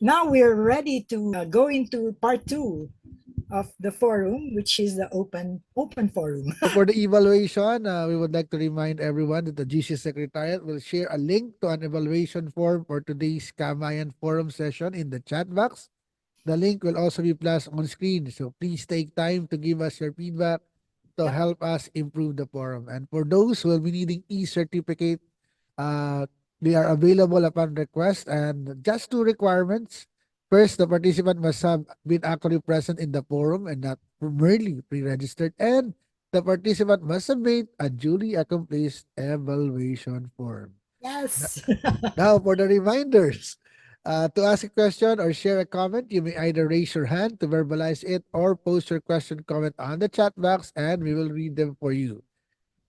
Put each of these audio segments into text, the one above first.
now we're ready to go into part 2 of the forum, which is the open forum. So for the evaluation, we would like to remind everyone that the GC Secretariat will share a link to an evaluation form for today's Kamayan Forum session in the chat box. The link will also be flashed on screen, so please take time to give us your feedback to Yep. help us improve the forum. And for those who will be needing e-certificate, uh, they are available upon request. And just two requirements. First, the participant must have been actually present in the forum and not merely pre-registered. And the participant must submit a duly accomplished evaluation form. Yes. Now, for the reminders, to ask a question or share a comment, you may either raise your hand to verbalize it or post your question comment on the chat box and we will read them for you.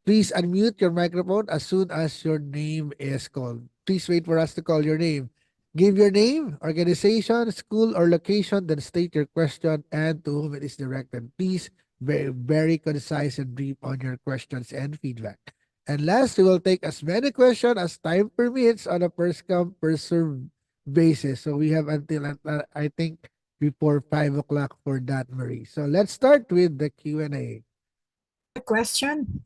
Please unmute your microphone as soon as your name is called. Please wait for us to call your name. Give your name, organization, school, or location, then state your question and to whom it is directed. Please be very concise and brief on your questions and feedback. And last, we will take as many questions as time permits on a first come, first served basis. So we have until, I think, before 5 o'clock for that, Marie. So let's start with the Q&A. A question?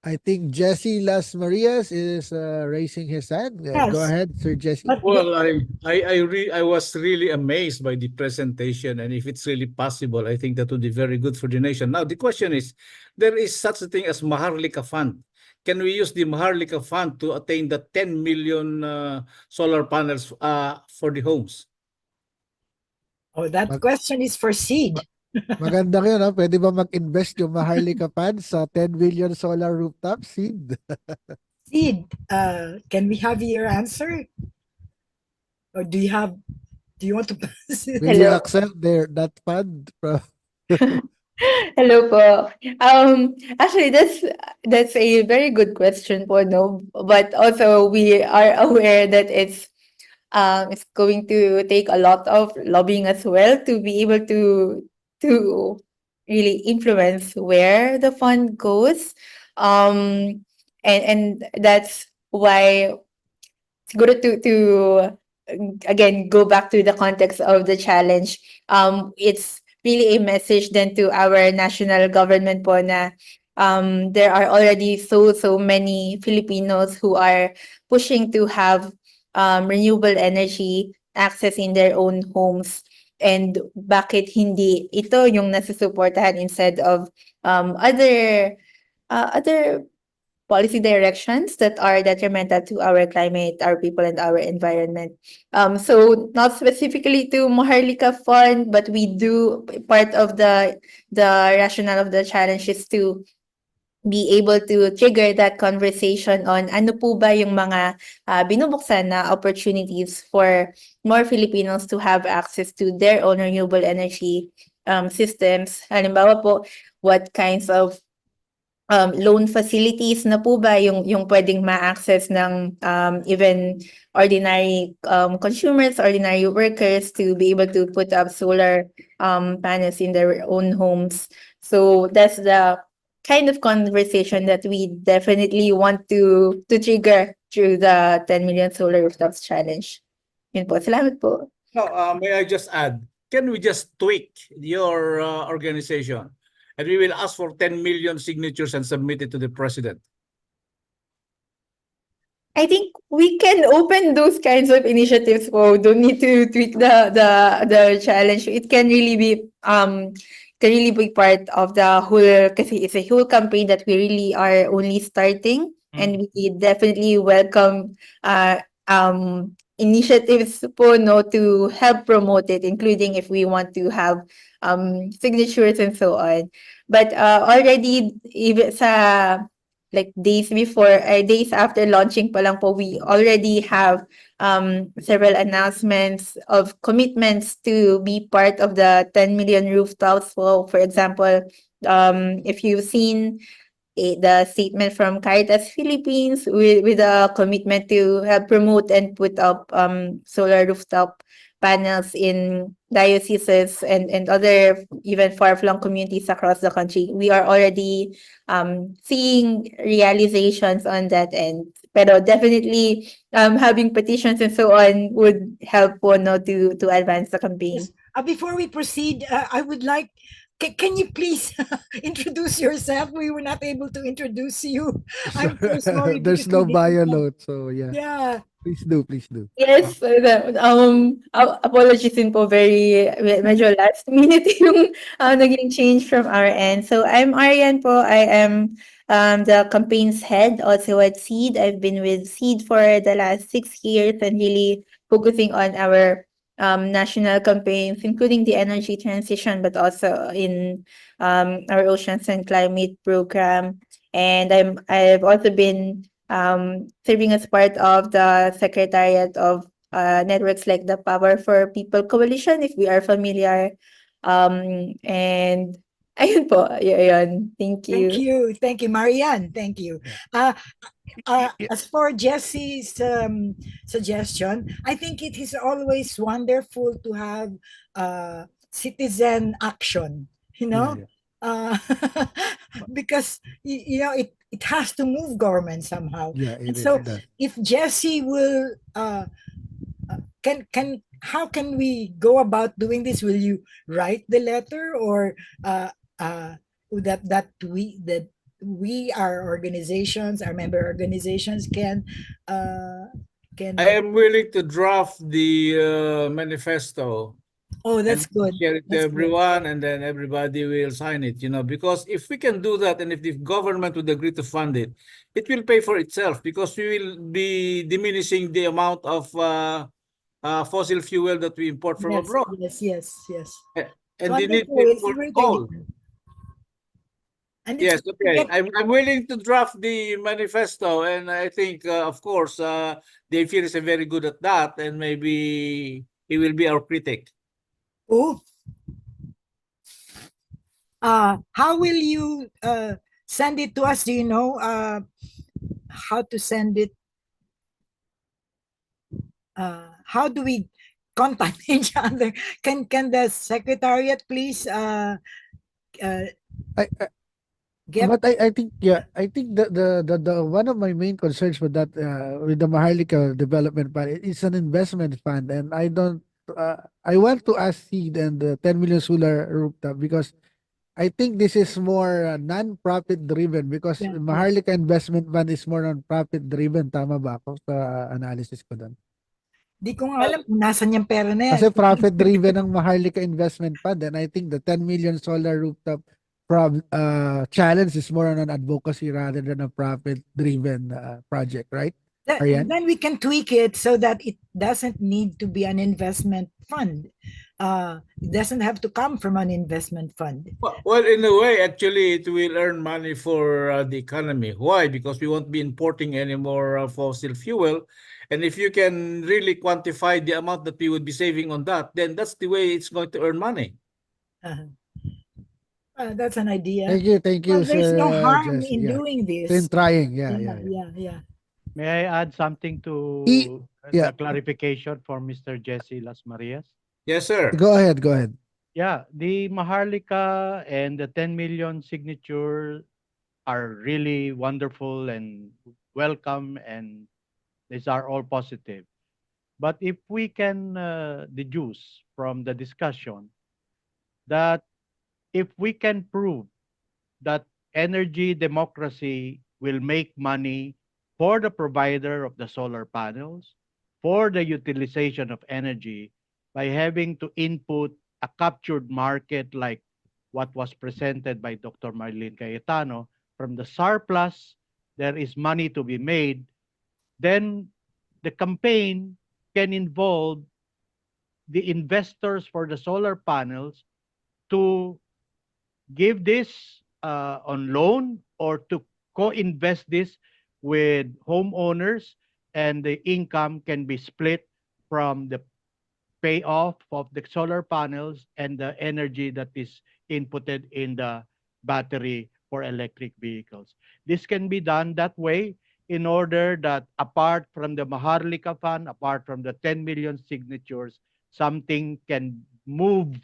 I think Jesse Las Marias is raising his hand. Go Yes. ahead, Sir Jesse. But Well, I was really amazed by the presentation, and if it's really possible, I think that would be very good for the nation. Now, the question is, there is such a thing as Maharlika Fund. Can we use the Maharlika Fund to attain the 10 million solar panels for the homes? oh, that Mag- question is for ma- Seed. maganda yun, ha? Pwede ba mag-invest yung Maharlika Fund sa 10 billion solar rooftop seed? Seed, can we have your answer? Or do you want to pass it? Will you Hello. accept that fund? Hello po. Actually, that's a very good question po, no? But also, we are aware that it's going to take a lot of lobbying as well to be able to really influence where the fund goes. And that's why it's good to again go back to the context of the challenge. It's really a message then to our national government po na there are already so many Filipinos who are pushing to have renewable energy access in their own homes. And bakit hindi ito yung nasusuportahan instead of other policy directions that are detrimental to our climate, our people, and our environment. So not specifically to Maharlika Fund, but we do part of the rationale of the challenge is to be able to trigger that conversation on ano po ba yung mga binubuksan na opportunities for more Filipinos to have access to their own renewable energy systems. Halimbawa po, what kinds of loan facilities na po ba yung pwedeng ma-access ng even ordinary consumers, ordinary workers to be able to put up solar panels in their own homes. So that's the kind of conversation that we definitely want to trigger through the 10 million solar rooftops challenge. Yun po. Salamat po. Now, may I just add, can we just tweak your organization? And we will ask for 10 million signatures and submit it to the president. I think we can open those kinds of initiatives po. Don't need to tweak the challenge. It can really be part of the whole kasi it's a whole campaign that we really are only starting and we definitely welcome initiatives po no to help promote it, including if we want to have signatures and so on. But already even sa like days after launching pa lang po, we already have several announcements of commitments to be part of the 10 million rooftops. For example, if you've seen the statement from Caritas Philippines with a commitment to help promote and put up solar rooftop panels in dioceses and other even far-flung communities across the country. We are already seeing realizations on that end. Pero definitely having petitions and so on would help po, no, to advance the campaign. Yes. Before we proceed, I would like, can you please introduce yourself? We were not able to introduce you. I'm so sorry There's because no we didn't bio have- note, so yeah. Yeah. Please do, please do. Yes, apologies din po, very medyo last minute yung naging change from our end. So I'm Arian po. I am the campaigns head also at SEED. I've been with SEED for the last 6 years and really focusing on our national campaigns, including the energy transition, but also in our oceans and climate program. And I've also been serving as part of the secretariat of networks like the Power for People Coalition, if we are familiar. And ayun po, yun. Thank you. Thank you. Thank you, Marianne. Thank you. As for Jesse's suggestion, I think it is always wonderful to have citizen action, you know, Yeah, because you know it has to move government somehow. yeah, And it so does. if Jesse will can how can we go about doing this? Will you write the letter or that we our organizations, our member organizations can I am willing to draft the manifesto oh and that's good. share it to That's good. everyone, and then everybody will sign it, because if we can do that, and if the government would agree to fund it, it will pay for itself because we will be diminishing the amount of fossil fuel that we import from Yes, abroad. yes. And the need Wonderful. to It's a import great coal. idea. And it's Yes, good to okay. get I'm willing to draft the manifesto, and I think, of course, Dave here is very good at that, and maybe he will be our critic. oh how will you send it to us? Do you know how to send it? How do we contact each other? Can the secretariat please I, get But I think, yeah, I think the one of my main concerns with that with the Maharlika development fund, it's an investment fund, and I don't I want to ask Seed and the 10 million solar rooftop because I think this is more non-profit driven because Yeah, Maharlika investment fund is more non-profit driven. Tama ba ako sa analysis ko doon? di ko nga alam kung nasan yung pera na yan. Kasi profit driven ang Maharlika investment fund, and I think the 10 million solar rooftop challenge is more on an advocacy rather than a profit driven project, right? Ariane? Then we can tweak it so that it doesn't need to be an investment fund. It doesn't have to come from an investment fund. Well, in a way, actually, it will earn money for the economy. Why? Because we won't be importing any more fossil fuel. And if you can really quantify the amount that we would be saving on that, then that's the way it's going to earn money. Uh-huh. That's an idea. Thank you, Well, there's no Sir harm Jesse. in Yeah. doing this. In trying, yeah. Yeah. May I add something to yeah. the clarification for Mr. Jesse Las Marias? Yes, sir. Go ahead. Yeah, the Maharlika and the 10 million signature are really wonderful and welcome, and these are all positive. But if we can deduce from the discussion that if we can prove that energy democracy will make money for the provider of the solar panels, for the utilization of energy, by having to input a captured market like what was presented by Dr. Marlene Cayetano, from the surplus, there is money to be made, then the campaign can involve the investors for the solar panels to give this on loan or to co-invest this with homeowners, and the income can be split from the payoff of the solar panels and the energy that is inputted in the battery for electric vehicles. This can be done that way in order that apart from the Maharlika Fund, apart from the 10 million signatures, something can move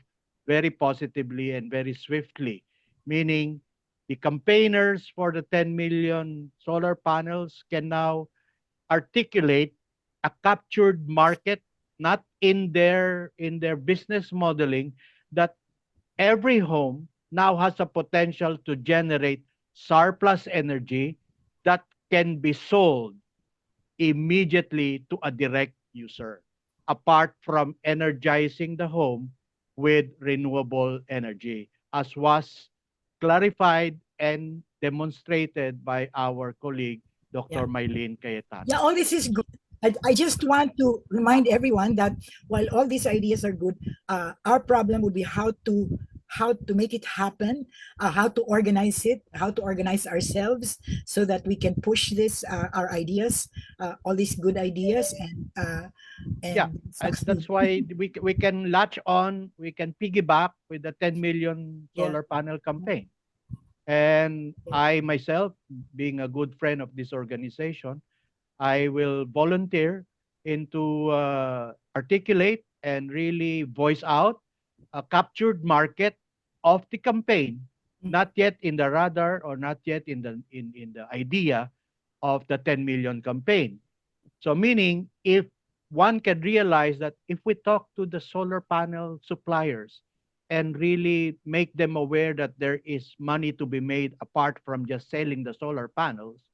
very positively and very swiftly, meaning the campaigners for the 10 million solar panels can now articulate a captured market, not in their business modeling, that every home now has a potential to generate surplus energy that can be sold immediately to a direct user, apart from energizing the home with renewable energy, as was clarified and demonstrated by our colleague, Dr. Mylene Cayetano. Yeah, all this is good. I just want to remind everyone that while all these ideas are good, our problem would be how to make it happen, how to organize it, how to organize ourselves so that we can push this our ideas, all these good ideas, Yeah, and that's succeed. why we can latch on, we can piggyback with the 10 million Yeah. solar panel campaign. And I myself, being a good friend of this organization, I will volunteer into articulate and really voice out a captured market of the campaign, not yet in the radar or not yet in the idea of the 10 million campaign. So meaning if one can realize that if we talk to the solar panel suppliers and really make them aware that there is money to be made apart from just selling the solar panels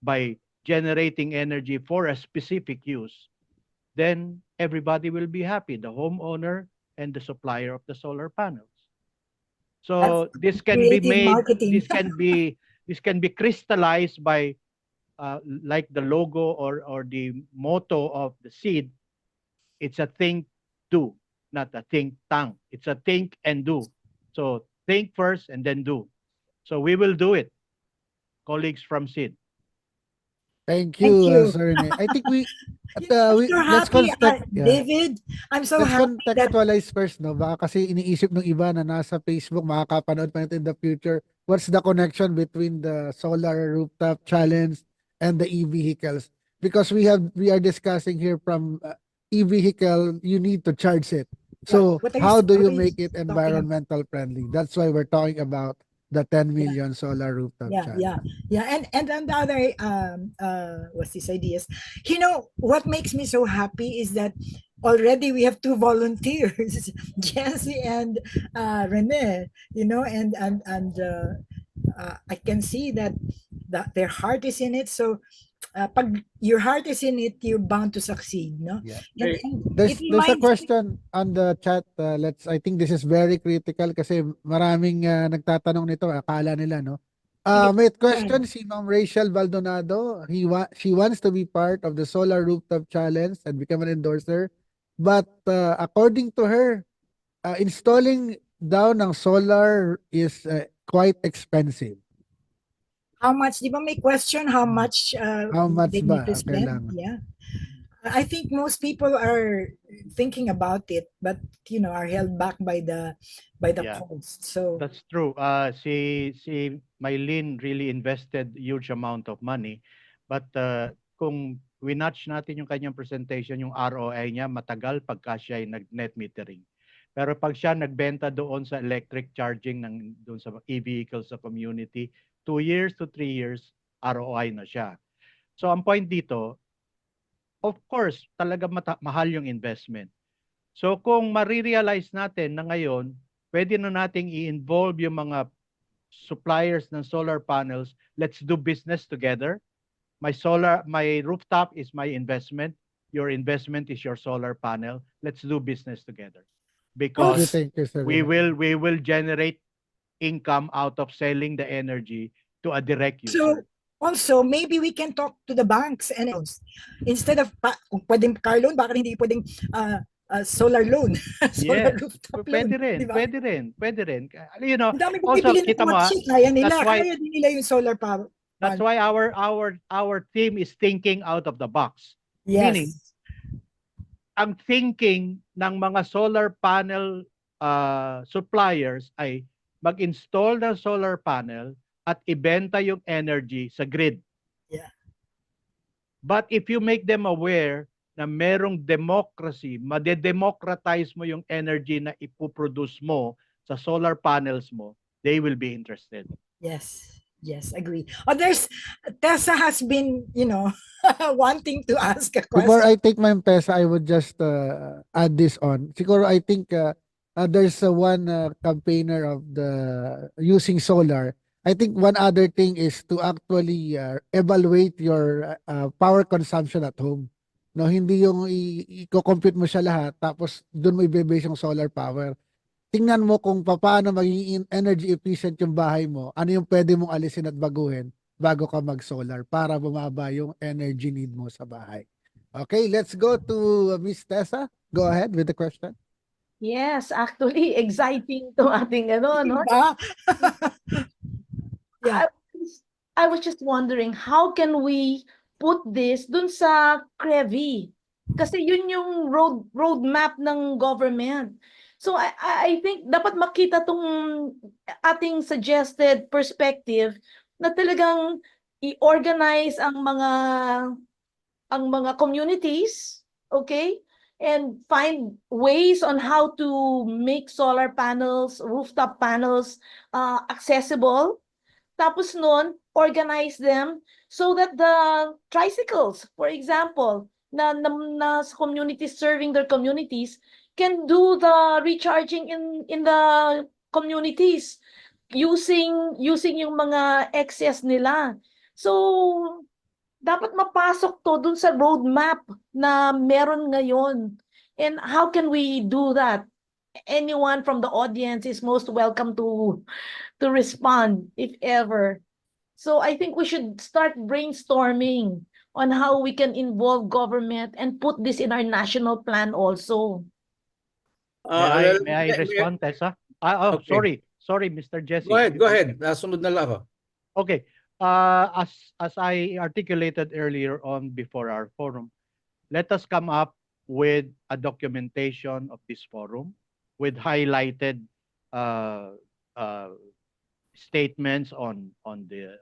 by generating energy for a specific use, then everybody will be happy, the homeowner and the supplier of the solar panels. So this can be Creative made, marketing. this can be crystallized by like the logo or the motto of the seed. It's a think do, not a think tank. It's a think and do. So think first and then do. So we will do it, colleagues from SEED. Thank Thank you, you. Sir Rene. I think we, You know, we so let's happy, yeah. David. I'm so Let's happy that contextualize first, no? Baka kasi iniisip ng iba na nasa Facebook, makakapanood pa nito in the future. What's the connection between the solar rooftop challenge and the e-vehicles? Because we are discussing here from e-vehicle, you need to charge it. So what are how do you what are make it talking about? environmental friendly? That's why we're talking about the 10 million solar rooftop challenge. And on the other what's these ideas, what makes me so happy is that already we have two volunteers, Jesse and Rene, and I can see that their heart is in it. So pag your heart is in it, you're bound to succeed, no? Yeah. And There's it a reminds me, question on the chat. I think this is very critical kasi maraming nagtatanong nito, akala nila, no? May question si Ma'am Rachel Baldonado. She wants to be part of the Solar Rooftop Challenge and become an endorser. But according to her, installing down ng solar is quite expensive. how much, di ba may question, how much How much they ba need to ang spend? kailangan? Yeah. I think most people are thinking about it, but are held back by the Yeah. cost. So That's true. Si Mylene really invested huge amount of money. But kung winatch natin yung kanyang presentation, yung ROI niya, matagal pagka siya ay nag-net metering. Pero pag siya nagbenta doon sa electric charging doon sa e-vehicles sa community, 2 years to 3 years, ROI na siya. So ang point dito, of course, talaga mahal yung investment. So kung marirealize natin na ngayon, pwede na nating i-involve yung mga suppliers ng solar panels. Let's do business together. My rooftop is my investment. Your investment is your solar panel. Let's do business together. Because Thank you, Sir we Rene. will generate income out of selling the energy to a direct so user. also maybe we can talk to the banks and instead of kung pwedeng car loan, baka hindi pwedeng solar loan, solar Yes. rooftop loan, Pwede rin, di ba? pwede rin, pwede rin. You know, Ang dami also bumibili ng kita mo, kotse, kaya nila, that's why- kaya din nila yung solar power. that's why our team is thinking out of the box. Meaning, Yes. ang thinking ng mga solar panel suppliers ay mag-install ng solar panel at ibenta yung energy sa grid. Yeah. But if you make them aware na merong democracy, madedemocratize mo yung energy na ipoproduce mo sa solar panels mo, they will be interested. Yes. Yes, agree. Oh, Tessa has been, wanting to ask a Before question. I take my Pesa, I would just add this on. Siguro I think there's one campaigner of the using solar. I think one other thing is to actually evaluate your power consumption at home. No, hindi yung i-compute mo siya lahat tapos doon mo i-base yung solar power. Tingnan mo kung paano magiging energy efficient yung bahay mo, ano yung pwede mong alisin at baguhin bago ka mag-solar para bumaba yung energy need mo sa bahay. Okay, let's go to Miss Tessa. Go ahead with the question. Yes, actually, exciting to ating ano, no? Diba? Yeah. I was just wondering, how can we put this dun sa CREVI? Kasi yun yung roadmap ng government. So I think dapat makita tong ating suggested perspective na talagang i-organize ang mga communities, okay? And find ways on how to make solar panels, rooftop panels accessible. Tapos nun, organize them so that the tricycles, for example, na sa communities serving their communities can do the recharging in the communities using yung mga excess nila. So dapat mapasok to dun sa roadmap na meron ngayon. And how can we do that? Anyone from the audience is most welcome to respond if ever. So I think we should start brainstorming on how we can involve government and put this in our national plan also. May I respond, Tessa? Okay. Sorry, Mr. Jesse. Go ahead. Sunod na lang ako. Okay. As I articulated earlier on before our forum, let us come up with a documentation of this forum with highlighted statements on the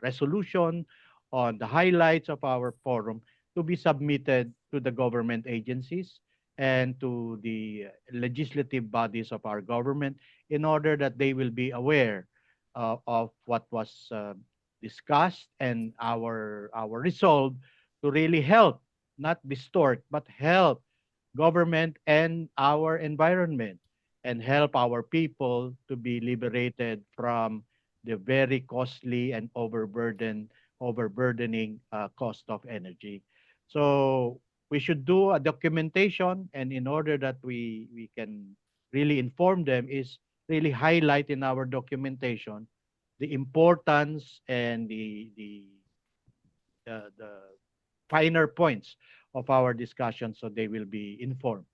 resolution, on the highlights of our forum to be submitted to the government agencies and to the legislative bodies of our government in order that they will be aware of what was discussed and our resolve to really help, not distort, but help government and our environment and help our people to be liberated from the very costly and overburdening cost of energy. So we should do a documentation, and in order that we can really inform them is really highlight in our documentation the importance and the finer points of our discussion so they will be informed.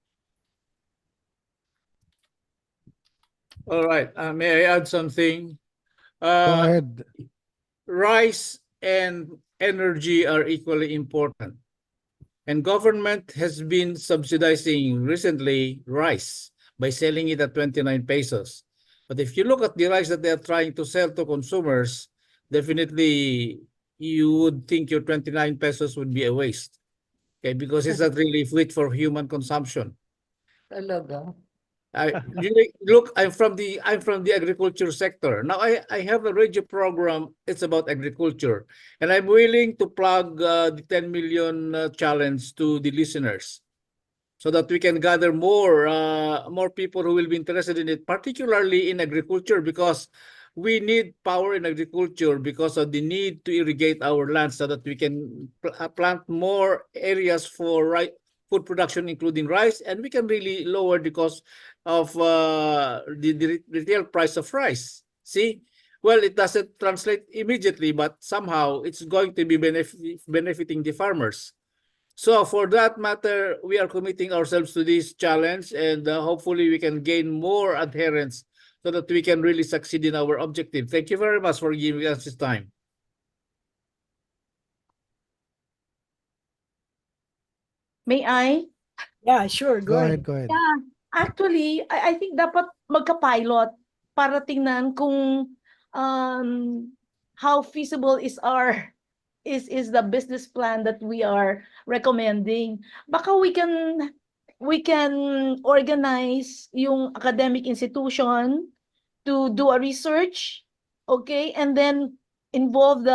All right. May I add something? Go ahead. Rice and energy are equally important. And government has been subsidizing recently rice by selling it at 29 pesos. But if you look at the rice that they are trying to sell to consumers, definitely you would think your 29 pesos would be a waste. Okay, because it's not really fit for human consumption. Talaga. Look, I'm from the agriculture sector. Now I have a radio program. It's about agriculture, and I'm willing to plug the 10 million challenge to the listeners, so that we can gather more people who will be interested in it, particularly in agriculture, because we need power in agriculture because of the need to irrigate our land so that we can plant more areas for food production, including rice, and we can really lower the cost of the retail price of rice. See? Well, it doesn't translate immediately, but somehow it's going to be benefiting the farmers. So for that matter, we are committing ourselves to this challenge, and hopefully we can gain more adherents so that we can really succeed in our objective. Thank you very much for giving us this time. May I? Yeah, sure. Go ahead. Go ahead. Yeah, actually, I think dapat magka-pilot para tingnan kung how feasible is the business plan that we are recommending. Baka we can organize yung academic institution to do a research, okay? And then involve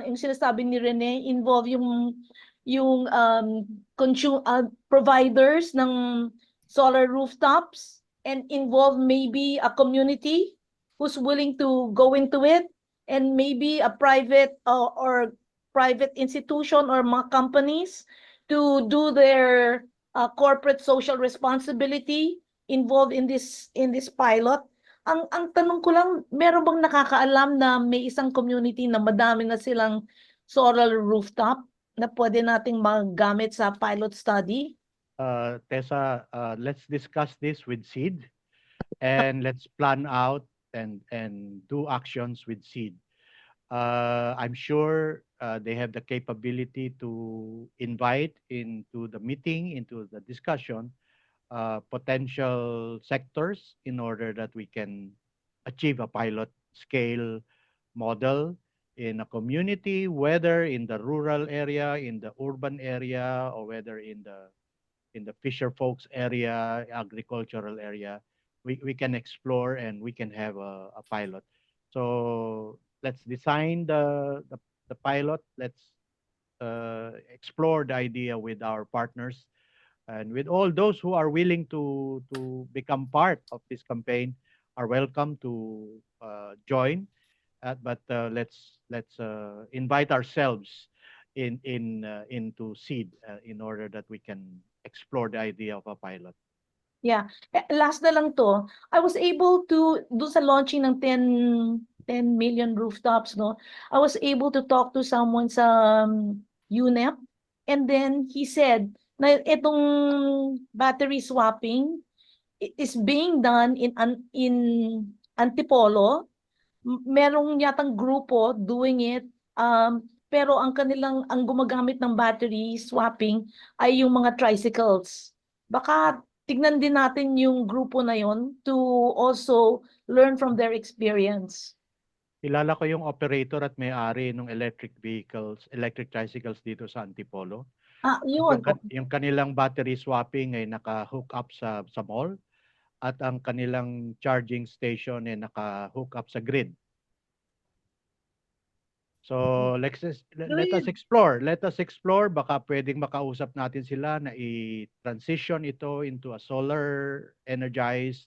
yung sinasabi ni Rene, involve yung providers ng solar rooftops, and involve maybe a community who's willing to go into it, and maybe a private or private institution or mga companies to do their corporate social responsibility involved in this pilot. Ang tanong ko lang, meron bang nakakaalam na may isang community na madami na silang solar rooftop na pwede nating magamit sa pilot study? Tessa, let's discuss this with SEED, and let's plan out and do actions with SEED. I'm sure they have the capability to invite into the meeting, into the discussion, potential sectors in order that we can achieve a pilot scale model in a community, whether in the rural area, in the urban area, or whether in the fisher folks area, agricultural area. We can explore and we can have a pilot. So let's design the pilot. Let's explore the idea with our partners and with all those who are willing to become part of this campaign are welcome to join. But let's invite ourselves into SEED in order that we can explore the idea of a pilot. Yeah. Last na lang to. I was able to do sa launching ng 10 million rooftops, no? I was able to talk to someone sa UNEP, and then he said na itong battery swapping is being done in Antipolo. Merong yatang grupo doing it, pero ang gumagamit ng battery swapping ay yung mga tricycles. Baka tignan din natin yung grupo na yon to also learn from their experience. Kilala ko yung operator at may-ari ng electric tricycles dito sa Antipolo. Yun. Yung kanilang battery swapping ay naka-hook up sa mall, at ang kanilang charging station ay naka-hook up sa grid. So let us explore. Let us explore. Baka pwedeng makausap natin sila na i-transition ito into a solar energized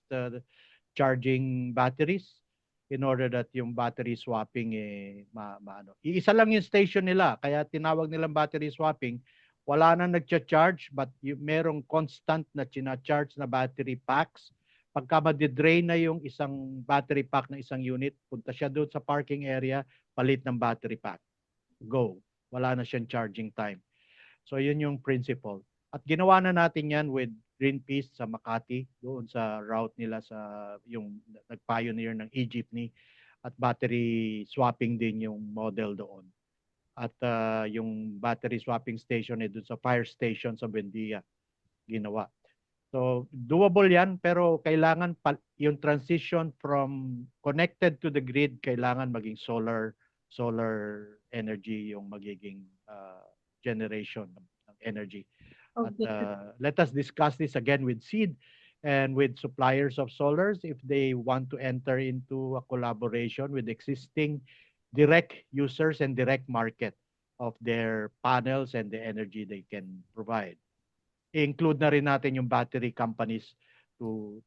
charging batteries in order that yung battery swapping iisa lang yung station nila, kaya tinawag nilang battery swapping. Wala nang nagcha-charge, but merong constant na china-charge na battery packs. Pagka ma-drain na yung isang battery pack na isang unit, punta siya doon sa parking area, palit ng battery pack. Go. Wala na siyang charging time. So yun yung principle. At ginawa na natin yan with Greenpeace sa Makati, doon sa route nila sa yung nag-pioneer ng e-jeepney, at battery swapping din yung model doon. At yung battery swapping station ay doon sa fire station sa Buendia ginawa. So doable yan, pero kailangan yung transition from connected to the grid, kailangan maging solar energy yung magiging generation ng energy. Okay. At let us discuss this again with SEED and with suppliers of solars if they want to enter into a collaboration with existing direct users and direct market of their panels and the energy they can provide. I-include na rin natin yung battery companies to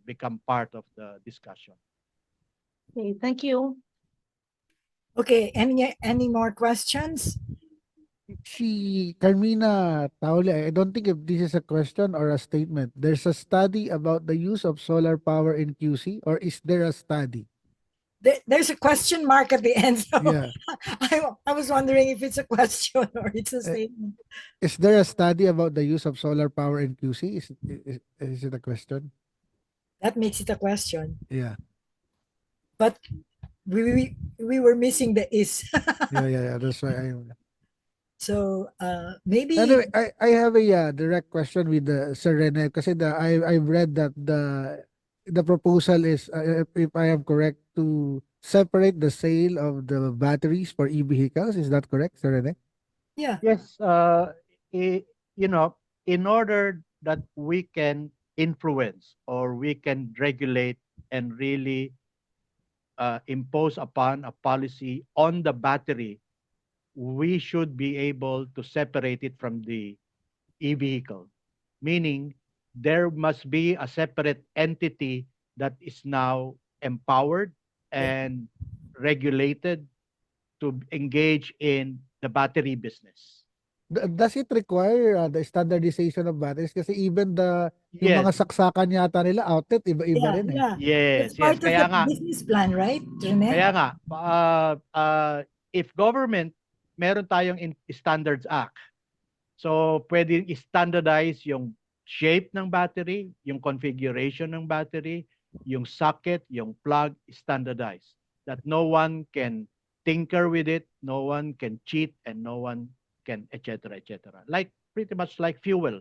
become part of the discussion. Okay, thank you. Okay, any more questions? Carmina Taule, I don't think if this is a question or a statement. There's a study about the use of solar power in QC, or is there a study? There's a question mark at the end. So Yeah. I was wondering if it's a question or it's a statement. Is there a study about the use of solar power in QC? Is it a question? That makes it a question. Yeah. But we were missing the is. Yeah. That's why So maybe Anyway, I have a direct question with Sir Rene, kasi I've read that the proposal is, if I am correct, to separate the sale of the batteries for e-vehicles. Is that correct, Sir Rene? Yeah. Yes, you know, in order that we can influence or we can regulate and really impose upon a policy on the battery, we should be able to separate it from the e-vehicle, meaning there must be a separate entity that is now empowered Yeah. and regulated to engage in the battery business. Does it require the standardization of batteries? Kasi even yung mga Yes, saksakan yata nila outlet, iba-iba Yeah. rin eh. Yeah. It's yes, yes. part of the Kaya nga, business plan, right, Rene? kaya nga, if government, meron tayong Standards Act. So, pwede standardize yung shape ng battery, yung configuration ng battery, yung socket, yung plug, standardized. That no one can tinker with it, no one can cheat, and no one can etc. etc. Like pretty much like fuel.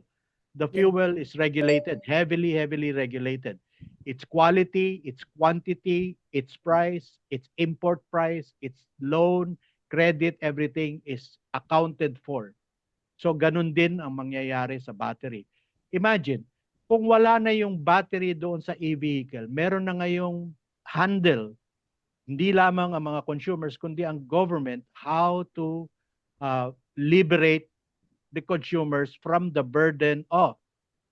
The Yeah. fuel is regulated, heavily regulated. Its quality, its quantity, its price, its import price, its loan, credit, everything is accounted for. So ganun din ang mangyayari sa battery. Imagine, kung wala na yung battery doon sa e-vehicle, meron na ngayong handle, hindi lamang ang mga consumers, kundi ang government, how to liberate the consumers from the burden of,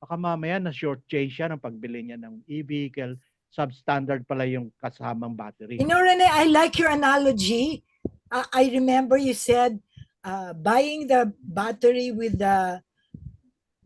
baka mamaya na shortchange siya ng pagbili niya ng e-vehicle, substandard pala yung kasamang battery. You know, Rene, I like your analogy. I remember you said buying the battery with the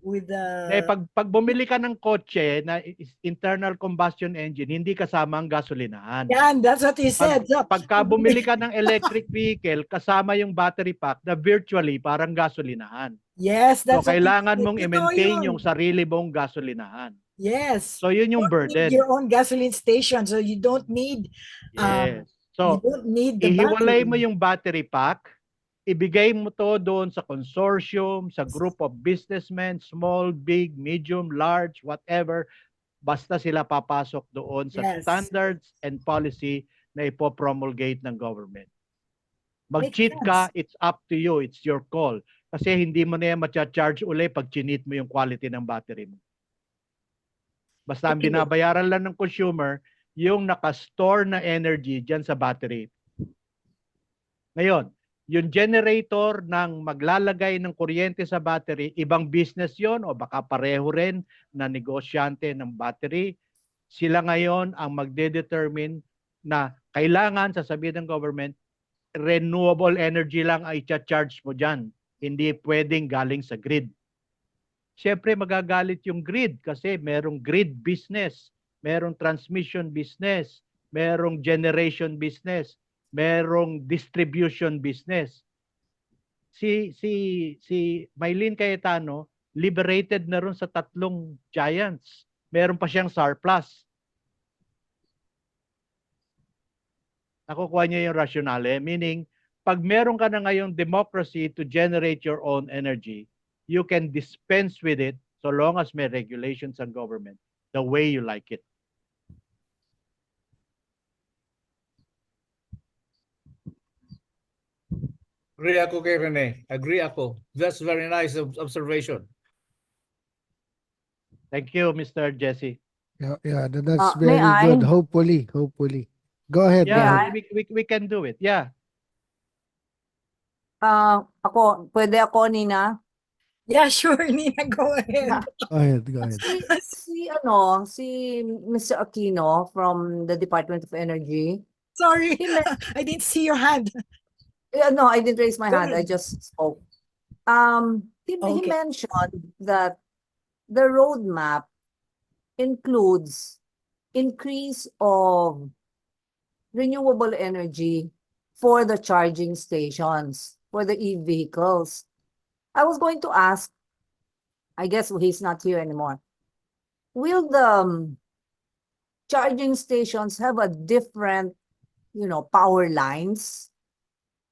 Pag bumili ka ng kotse na internal combustion engine, hindi kasama ang gasolinahan. yeah, that's what you said. So, Pagka bumili ka ng electric vehicle, kasama yung battery pack na virtually parang gasolinahan. yes, So that's what you kailangan said. mong Totoo i-maintain yun. yung sarili mong gasolinahan. Yes. So yun yung You don't need burden. your own gasoline station, so you don't need Yes. you So don't need the ihiwalay battery. mo yung battery pack, ibigay mo to doon sa consortium, sa group of businessmen, small, big, medium, large, whatever, basta sila papasok doon sa Yes. standards and policy na ipopromulgate ng government. Makes Mag-cheat sense. ka, it's up to you, it's your call. Kasi hindi mo na yan matcha-charge uli pag chinit mo yung quality ng battery mo. Basta ang Okay. binabayaran lang ng consumer, yung nakastore na energy dyan sa battery. Ngayon, yung generator ng maglalagay ng kuryente sa battery, ibang business yon o baka pareho rin na negosyante ng battery. Sila ngayon ang magde-determine na kailangan, sasabihin ng government, renewable energy lang ay i-charge mo dyan. Hindi pwedeng galing sa grid. Siyempre magagalit yung grid kasi merong grid business, merong transmission business, merong generation business, merong distribution business. Si Mylene Cayetano, liberated na ron sa tatlong giants. Meron pa siyang surplus. Nakukuha niya yung rationale, meaning pag meron ka na ngayong democracy to generate your own energy, you can dispense with it so long as may regulations and government the way you like it. Agree ako kay Rene. Agree ako. That's very nice observation. Thank you, Mr. Jesse. Yeah, that's May very good. I? Hopefully. Go ahead. Go Yeah, ahead. we can do it. Yeah. Pwede ako, Nina? Yeah, sure, Nina, go ahead. Go ahead. Si Mr. Aquino from the Department of Energy. Sorry, He men- I didn't see your hand. no, I didn't raise my Go hand. I ahead. just spoke. He Okay. mentioned that the roadmap includes increase of renewable energy for the charging stations, for the e-vehicles. I was going to ask, I guess he's not here anymore. Will the charging stations have a different, power lines?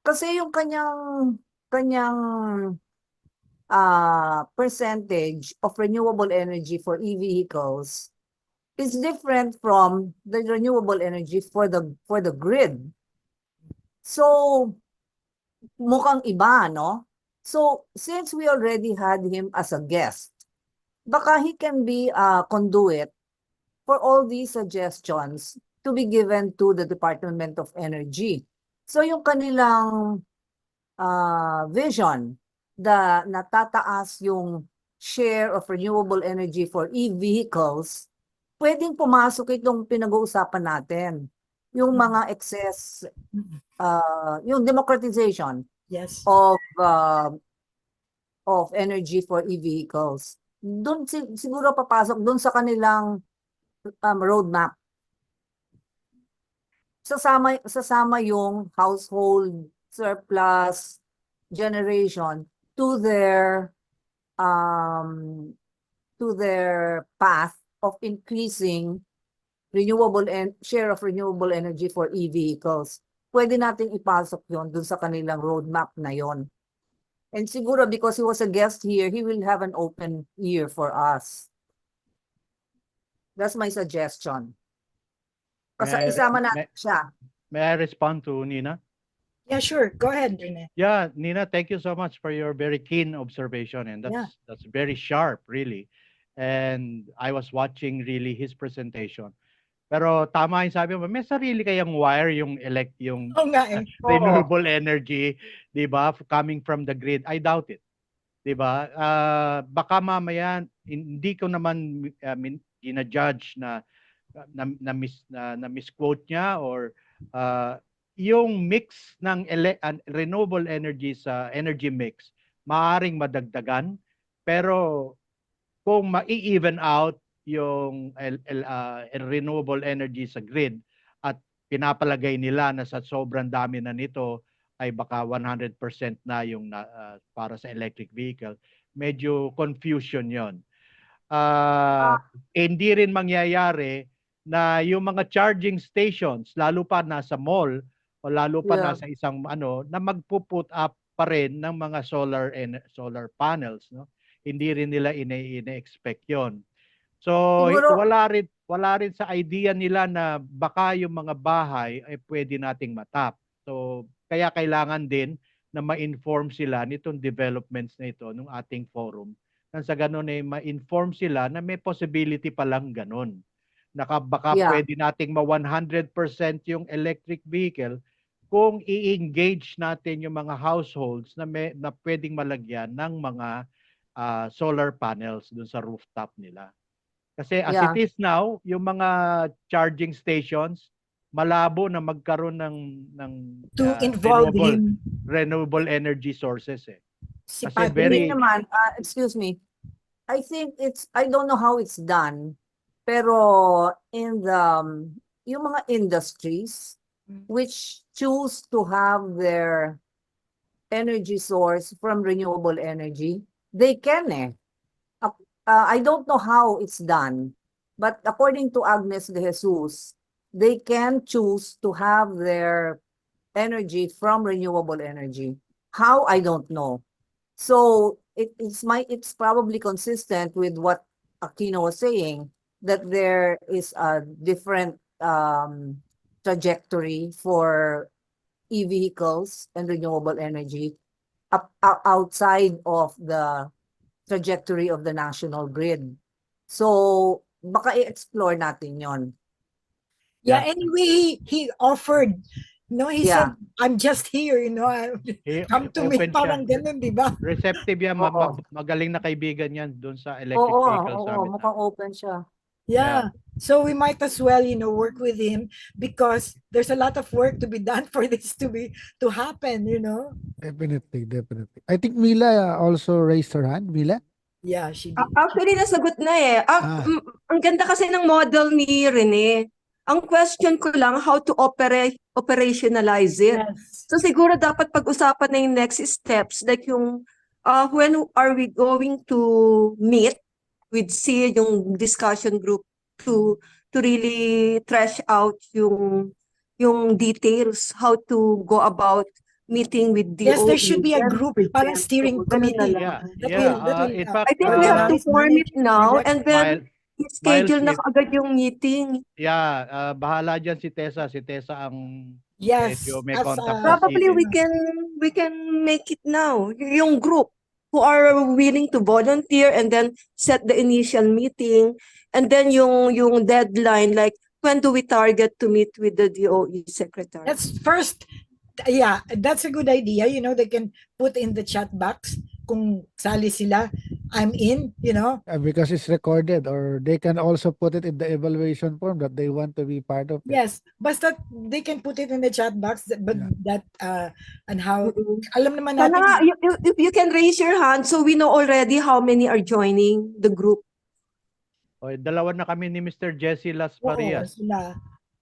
Kasi yung kanyang percentage of renewable energy for e-vehicles is different from the renewable energy for the grid. So mukhang iba, no? So since we already had him as a guest, baka he can be a conduit for all these suggestions to be given to the Department of Energy. So yung kanilang vision, natataas yung share of renewable energy for e-vehicles, pwedeng pumasok itong pinag-uusapan natin. Yung mga excess, yung democratization Yes. of energy for e-vehicles. Doon siguro papasok doon sa kanilang roadmap. Sasama yung household surplus generation to their path of increasing share of renewable energy for e-vehicles. Pwede nating ipasok yon dun sa kanilang roadmap na yon. And siguro because he was a guest here, he will have an open ear for us. That's my suggestion. Kasi May I- isama may- natin siya. May I respond to Nina? Yeah, sure. Go ahead, Rene. Yeah, Nina, thank you so much for your very keen observation, and Yeah. that's very sharp, really. And I was watching really his presentation. Pero tama yung sabi mo, may sarili kayang wire yung Oo nga eh. renewable energy, 'di ba, coming from the grid. I doubt it. 'Di ba? Baka mamaya hindi ko naman ina-judge na misquote niya or yung mix ng renewable energy sa energy mix maaring madagdagan, pero kung ma-even out yung renewable energy sa grid at pinapalagay nila na sa sobrang dami na nito ay baka 100% na yung para sa electric vehicle, medyo confusion yon. Hindi rin mangyayari na yung mga charging stations, lalo pa nasa mall o lalo pa Yeah. nasa isang na magpo-put up pa rin ng mga solar panels, no? Hindi rin nila ine-expect yon. So Siguro- wala rin sa idea nila na baka yung mga bahay ay pwede nating matap. So kaya kailangan din na ma-inform sila nitong developments na ito ng ating forum. Nang sa ganun ay ma-inform sila na may possibility pa lang ganun. Baka Yeah. pwede nating ma-100% yung electric vehicle kung i-engage natin yung mga households na pwedeng malagyan ng mga solar panels dun sa rooftop nila. Kasi as Yeah. it is now, yung mga charging stations, malabo na magkaroon ng To involve renewable energy sources eh. si Kasi Pat. very- Hindi naman, excuse me. I think I don't know how it's done, pero in yung mga industries which choose to have their energy source from renewable energy, they can I don't know how it's done, but according to Agnes de Jesus, they can choose to have their energy from renewable energy. How, I don't know. So it's probably consistent with what Aquino was saying, that there is a different trajectory for e-vehicles and renewable energy outside of the trajectory of the national grid. So baka i-explore natin yon. Yeah, anyway, he offered, he Yeah. said, I'm just here, come to me, Open siya. parang ganun, di ba? Receptive yan, Oo. magaling na kaibigan yan doon sa electric Oo, vehicle oo, summit. mukhang open siya. Yeah. So we might as well, work with him because there's a lot of work to be done for this to happen, Definitely. I think Mila also raised her hand. Mila? Yeah, she did. Actually, nasagot na eh. Ah. Ang ganda kasi ng model ni Rene. Ang question ko lang, how to operationalize it. Yes. So siguro dapat pag-usapan na yung next steps, like yung when are we going to meet with yung discussion group to really thresh out yung details, how to go about meeting with the Yes, there should be a group, parang steering committee. Yeah, That will in fact, I think we have to organize, form it manage now, direct- and then schedule na if- agad yung meeting. Yeah, bahala dyan si Tessa. Si Tessa ang Yes. medyo may as, contact uh, sa Probably city. we can make it now. Yung group who are willing to volunteer and then set the initial meeting, and then yung deadline, like when do we target to meet with the DOE secretary? That's first, yeah, that's a good idea. You know, they can put in the chat box kung sali sila, I'm in, you know. Because it's recorded, or they can also put it in the evaluation form that they want to be part of it. Yes, basta they can put it in the chat box, but Yeah. that and how Mm-mm. alam naman Sana natin. nga, if you can raise your hand so we know already how many are joining the group. O, dalawa na kami ni Mr. Jesse Las Oo, Farias. sila.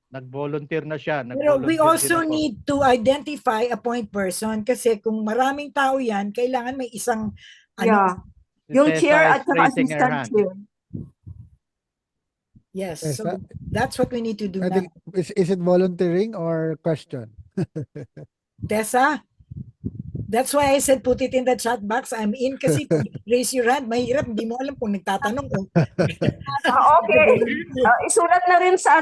Nag-volunteer na siya. Pero we Nag-volunteer din also ako. need to identify a point person kasi kung maraming tao yan, kailangan may isang Yeah. Si Yung Tessa chair is at saka raising her assistant hand. chair. yes. Yes, So that's what we need to do I now. think, is it volunteering or question? Tessa, that's why I said put it in the chat box. I'm in kasi pag raise your hand, mahirap. Hindi mo alam kung nagtatanong o. Okay. Isulat na rin sa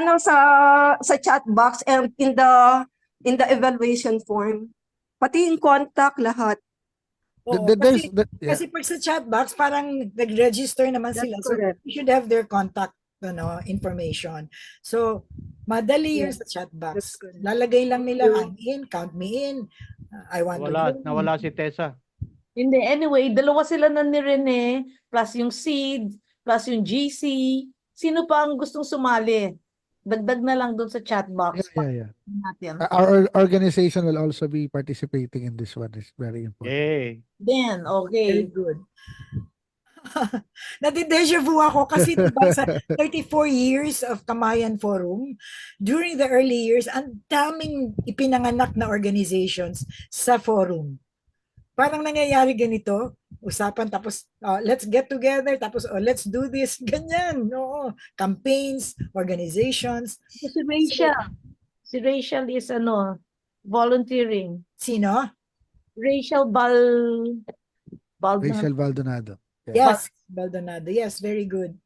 sa chat box and in the evaluation form. Pati in contact lahat. Oo, There's, yeah. kasi pag sa chat box, parang nag-register naman That's sila. So correct. you should have their contact information. So, madali yun Yes, sa chat that's box. correct. Lalagay lang nila, you. I'm in, count me in. I want Nawala, to join. nawala si Tessa. Hindi, anyway, dalawa sila na ni Rene, plus yung Seed, plus yung GC. Sino pa ang gustong sumali? Dagdag na lang doon sa chat box. Yeah. Natin. Our organization will also be participating in this one. It's very important. Yay. Then, Very okay. good. Nadi-deja vu ako kasi diba sa 34 years of Kamayan Forum, during the early years, ang daming ipinanganak na organizations sa forum. Parang nangyayari ganito, usapan tapos let's get together, tapos let's do this, ganyan. Oo. Campaigns, organizations. Si Rachel. Si Rachel is volunteering. Sino? Rachel Rachel Baldonado. Yes, Baldonado. Yes, very good.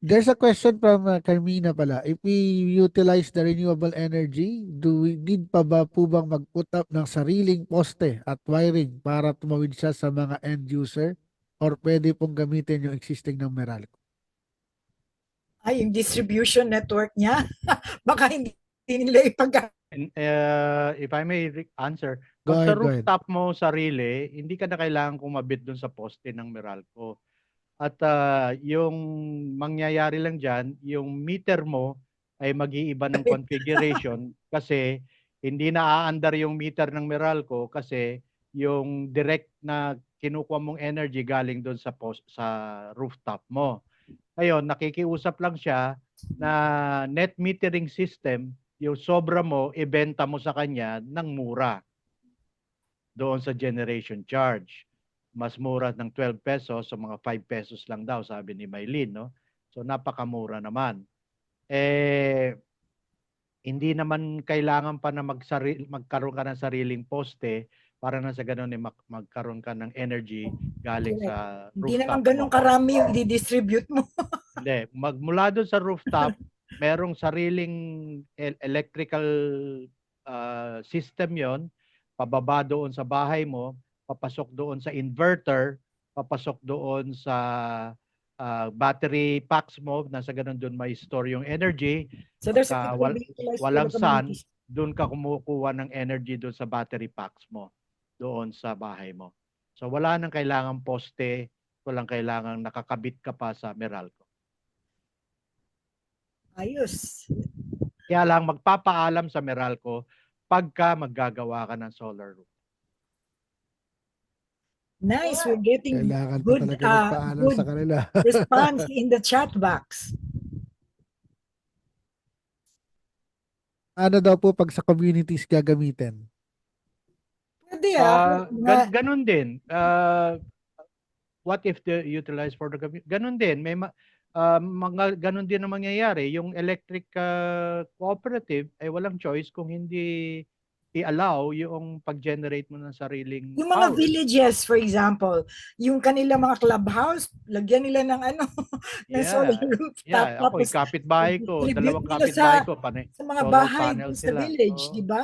There's a question from Carmina pala. If we utilize the renewable energy, do we need pa ba po bang mag-put up ng sariling poste at wiring para tumawid siya sa mga end user? Or pwede pong gamitin yung existing ng Meralco? Ay, yung distribution network niya, baka hindi nila ipag- And, if I may answer, Go pag sa ahead, go ahead. rooftop mo sarili, hindi ka na kailangan kumabit dun sa poste ng Meralco. At yung mangyayari lang dyan, yung meter mo ay mag-iiba ng configuration kasi hindi na aandar yung meter ng Meralco kasi yung direct na kinukuha mong energy galing doon sa rooftop mo. Ngayon, nakikiusap lang siya na net metering system, yung sobra mo, ibenta mo sa kanya ng mura doon sa generation charge. Mas mura ng 12 pesos, so mga 5 pesos lang daw, sabi ni Maylene, no? So napakamura naman. Hindi naman kailangan pa na magkaroon ka ng sariling poste para na sa ganun magkaroon ka ng energy galing sa rooftop. Hindi naman ganun karami yung i-distribute mo. Hindi. Magmula doon sa rooftop, merong sariling electrical system yon, pababa doon sa bahay mo, papasok doon sa inverter, papasok doon sa battery packs mo, nasa ganun doon may store yung energy. So there's Pagka walang sun, doon ka kumukuha ng energy doon sa battery packs mo, doon sa bahay mo. So wala nang kailangang poste, walang kailangang nakakabit ka pa sa Meralco. Ayos. Kaya lang magpapaalam sa Meralco pagka maggagawa ka ng solar roof. Nice, we're getting Kailangan pa good, talaga magpaalam good sa kanila. response in the chat box. Ano daw po pag sa communities gagamitin? Pwede Ganun din. What if the utilized for the community? Ganun din. May mga ganun din ang mangyayari. Yung electric cooperative ay walang choice kung hindi i-allow yung pag-generate mo ng sariling Yung mga power. villages, for example, yung kanila mga clubhouse, lagyan nila ng ng solar rooftop. Yeah, ako, yung Tapos, kapitbahay ko, i-distribute dalawang nila kapitbahay ko, sa mga solar bahay panel dun sa sila. village, Oo. di ba?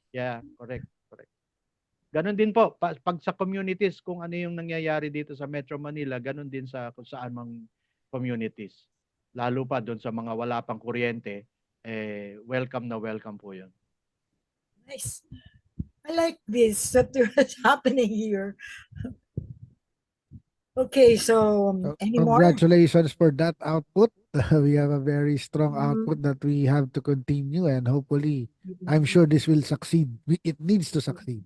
Yeah, correct. Ganon din po, pag sa communities, kung ano yung nangyayari dito sa Metro Manila, ganon din sa kung saan mang communities. Lalo pa doon sa mga wala pang kuryente, welcome na welcome po yun. Nice. I like this. What's happening here? Okay, so any more? Congratulations for that output. We have a very strong Mhm. output that we have to continue, and hopefully, I'm sure this will succeed. It needs to succeed.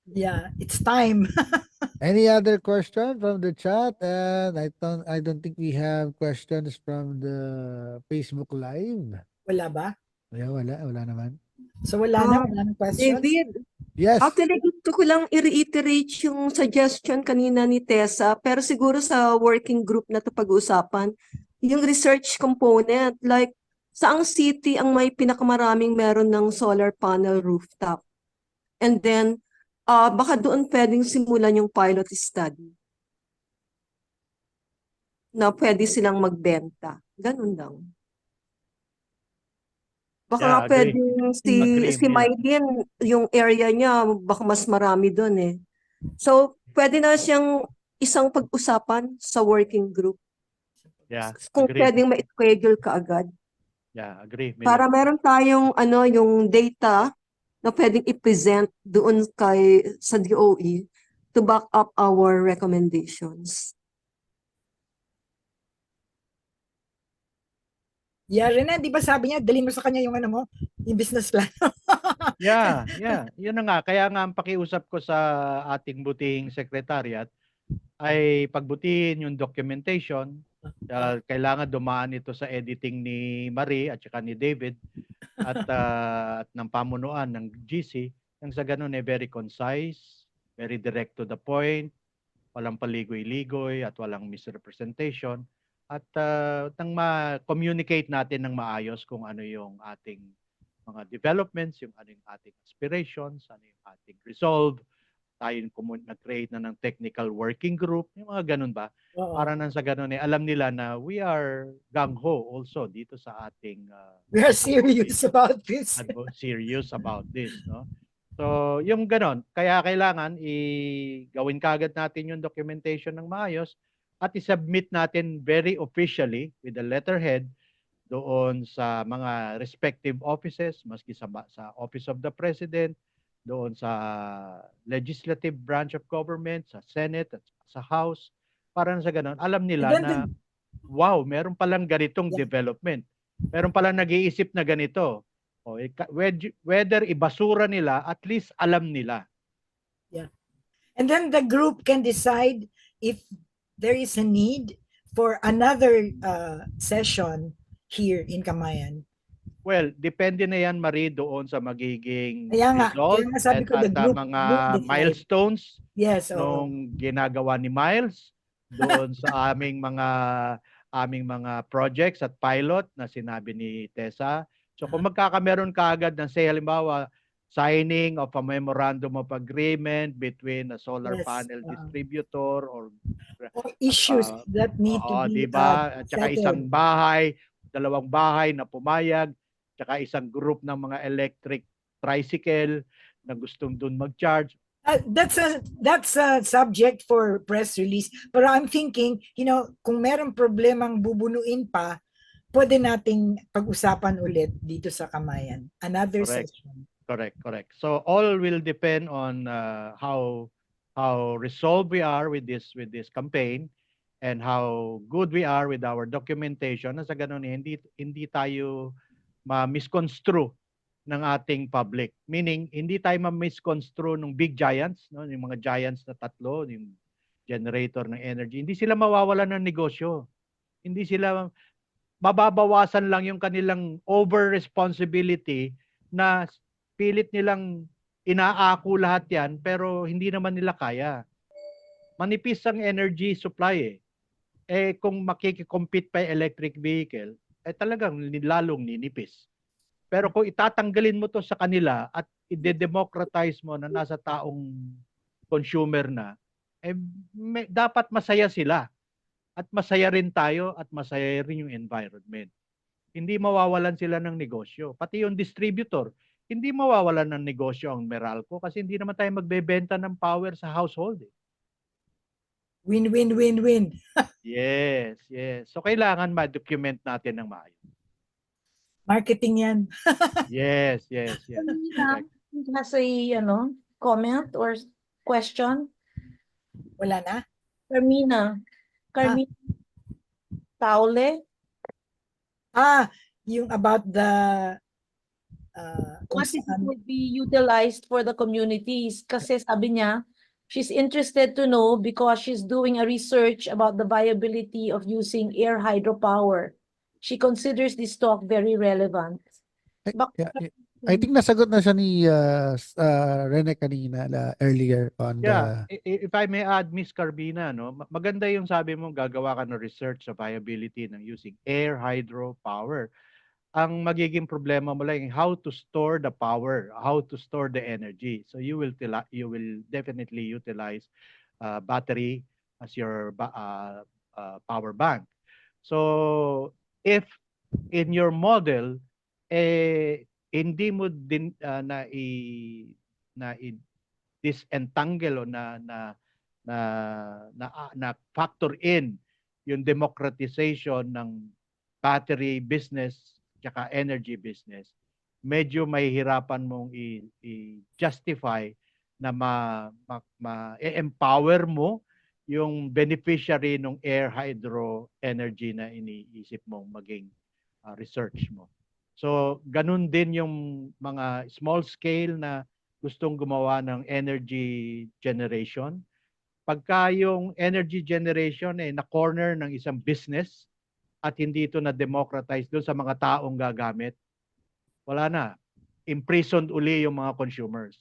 Yeah, it's time. Any other question from the chat? And I don't think we have questions from the Facebook Live. Wala ba? Yeah, wala naman. So wala na questions? David, Yes. actually gusto ko lang i-reiterate yung suggestion kanina ni Tessa, pero siguro sa working group na to pag-uusapan, yung research component, like saang city ang may pinakamaraming meron ng solar panel rooftop? And then, baka doon pwedeng simulan yung pilot study na pwede silang magbenta. Ganun lang. Baka Yeah, nga agree. pwedeng Agree, si Mila. Mylene, yung area niya, baka mas marami doon eh. So, pwede na siyang isang pag-usapan sa working group. Yeah, Kung agree. pwedeng ma-schedule ka agad. Yeah, agree, Mila. Para meron tayong yung data na pwedeng i-present doon sa DOE to back up our recommendations. Yeah, Rene, di ba sabi niya, dalhin mo sa kanya yung yung business plan. Yeah. Yun na nga. Kaya nga ang pakiusap ko sa ating butihing secretariat ay pagbutihin yung documentation. Kailangan dumaan ito sa editing ni Marie at saka ni David at ng pamunuan ng GC. Nang sa ganun very concise, very direct to the point, walang paligoy-ligoy at walang misrepresentation. At nang ma-communicate natin ng maayos kung ano yung ating mga developments, yung ano yung ating aspirations, ano yung ating resolve, tayo nag-create na ng technical working group, yung mga ganun ba? Oo. Para nang sa ganun alam nila na we are gung-ho also dito sa ating We are serious about this. serious about this, no? So, yung ganon, kaya kailangan gawin kagad natin yung documentation ng maayos at i-submit natin very officially with the letterhead doon sa mga respective offices, maski sa Office of the President, doon sa legislative branch of government, sa Senate at sa House, para sa ganon, alam nila And then na wow, meron palang ganitong Yeah. development. Meron palang nag-iisip na ganito. O, whether ibasura nila, at least alam nila. And then the group can decide if there is a need for another session here in Camayan. Well, depende na yan, Marie, doon sa magiging Kaya nga result sabi ko, the at group mga decide. milestones Yes, oo. nung ginagawa ni Miles doon sa aming mga projects at pilot na sinabi ni Tessa. So kung magkakameron ka agad ng say halimbawa signing of a memorandum of agreement between a solar Yes, panel oo. distributor or Or issues that need to be diba? At saka isang settled. bahay, dalawang bahay na pumayag, tsaka isang group ng mga electric tricycle na gustong doon mag-charge. That's a subject for press release. Pero I'm thinking, kung merong problemang bubunuin pa, pwede nating pag-usapan ulit dito sa Camayan. Another Correct. session. Correct. So all will depend on how resolved we are with this campaign and how good we are with our documentation. Sa ganun hindi tayo ma-misconstrue ng ating public. Meaning hindi tayo ma-misconstrue ng big giants, no, yung mga giants na tatlo, yung generator ng energy. Hindi sila mawawalan ng negosyo. Hindi sila mababawasan lang yung kanilang over responsibility na pilit nilang inaako lahat yan pero hindi naman nila kaya. Manipis ang energy supply kung makikikompete pa yung electric vehicle, talagang lalong ninipis. Pero kung itatanggalin mo to sa kanila at i-democratize mo na nasa taong consumer na, dapat masaya sila. At masaya rin tayo at masaya rin yung environment. Hindi mawawalan sila ng negosyo. Pati yung distributor, hindi mawawalan ng negosyo ang Meralco kasi hindi naman tayo magbebenta ng power sa household. Win, win, win, win. Yes, yes. So kailangan ma-document natin ng maayos. Marketing yan. Yes, yes, yes. Carmina Correct. has a comment or question. Wala na? Carmina. Carmina Taule. Yung about the kung What if it saan- would be utilized for the communities? Kasi sabi niya, she's interested to know because she's doing a research about the viability of using air hydropower. She considers this talk very relevant. Yeah, I think nasagot na siya ni Rene kanina earlier on Yeah, the if I may add, Miss Carbina, no, maganda yung sabi mo gagawa ka ng research sa viability ng using air hydro power. Ang magiging problema mo lang how to store the power, how to store the energy. So you will definitely utilize battery as your power bank. So if in your model hindi mo din disentangle o na factor in yung democratization ng battery business tsaka energy business, medyo mahihirapan mong i-justify na ma-empower mo yung beneficiary ng air hydro energy na iniisip mong maging research mo. So, ganun din yung mga small scale na gustong gumawa ng energy generation. Pagka yung energy generation na-corner ng isang business at hindi ito na-democratize doon sa mga taong gagamit, wala na. Imprisoned uli yung mga consumers.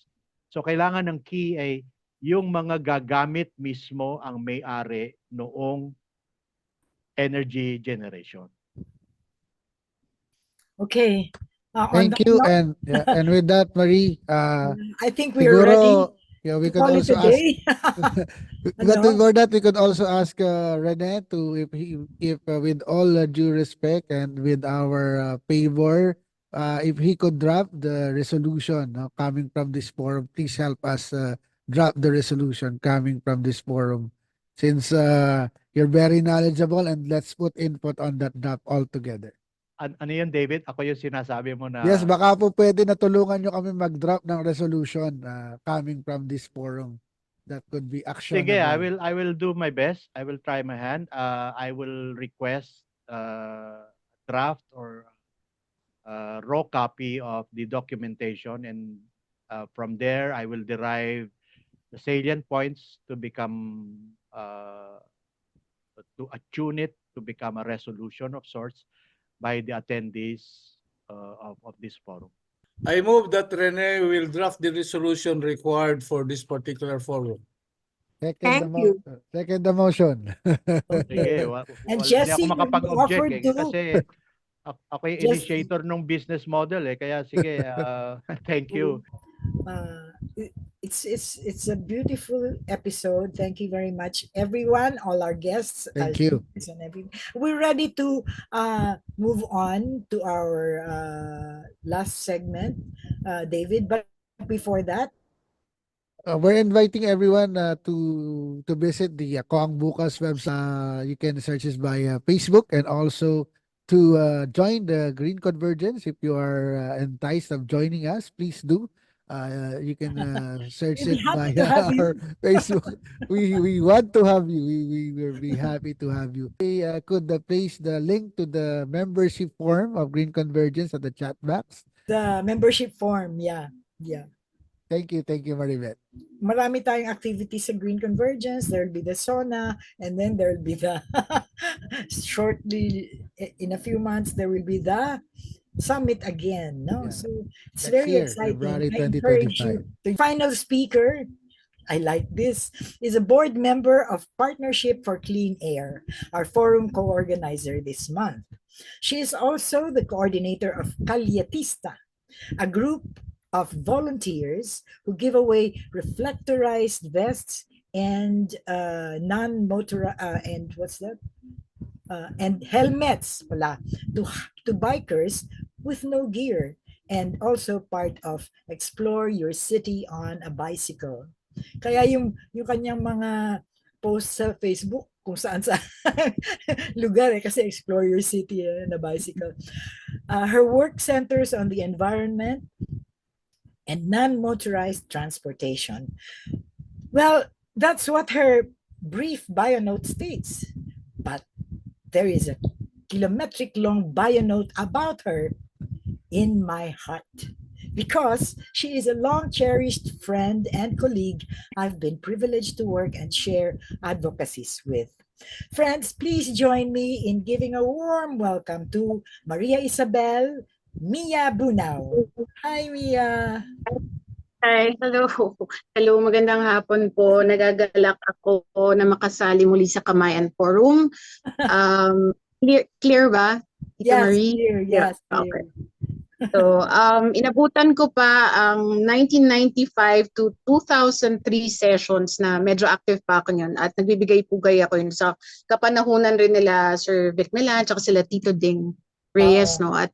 So, kailangan ng key ay yung mga gagamit mismo ang may-ari noong energy generation. Okay. On Thank that you note, and with that Marie I think we're ready yeah, we to could call it also a ask day. but Ano? before that we could also ask Rene to if with all due respect and with our favor if he could drop the resolution coming from this forum. Please help us drop the resolution coming from this forum since you're very knowledgeable, and let's put input on that drop altogether. Ano yun, David? Ako yung sinasabi mo na... Yes, baka po pwede na tulungan nyo kami mag-drop ng resolution coming from this forum that could be actionable. Sige, I will do my best. I will try my hand. I will request draft or raw copy of the documentation, and from there I will derive the salient points to become to attune it to become a resolution of sorts by the attendees of this forum. I move that Rene will draft the resolution required for this particular forum. Thank you. Second the motion. Sige, And hindi Jessie, ako makapag-object offered to- kasi ako yung Jessie. initiator ng business model kaya sige, thank you. It's a beautiful episode. Thank you very much, everyone, all our guests. Thank you. And everything. We're ready to move on to our last segment, David. But before that, We're inviting everyone to visit the Koang Bukas website. You can search this by Facebook, and also to join the Green Convergence. If you are enticed of joining us, please do. You can search We'll be it happy by to have you. our Facebook. We want to have you. We will be happy to have you. We could place the link to the membership form of Green Convergence at the chat box. the membership form, yeah. Thank you, Maribeth. Marami tayong activities sa Green Convergence. There'll be the sauna, and then there'll be the shortly in a few months there will be the summit again. No, Yeah. so it's Next very year, exciting. February I encourage you. 2025. The final speaker, I like this, is a board member of Partnership for Clean Air, our forum co-organizer this month. She is also the coordinator of Calyatista, a group of volunteers who give away reflectorized vests and non-motor and what's that? And helmets pala to bikers with no gear, and also part of Explore Your City on a Bicycle. Kaya yung kanyang mga posts sa Facebook kung saan sa lugar kasi Explore Your City on a Bicycle. Her work centers on the environment and non-motorized transportation. Well, that's what her brief bio note states. But there is a kilometric long bio note about her in my heart, because she is a long cherished friend and colleague I've been privileged to work and share advocacies with. Friends, please join me in giving a warm welcome to Maria Isabel Mia Bunao. Hi, Mia. Hi, hello. Hello, magandang hapon po. Nagagalak ako na makasali muli sa Kamayan Forum. Clear ba, Tita Yes, Marie? clear. Yes, Okay. clear. So, inabutan ko pa ang 1995 to 2003 sessions na medyo active pa ako yun at nagbibigay-pugay ako yun sa kapanahunan rin nila Sir Vic Milan at sila Tito Ding Reyes, no? At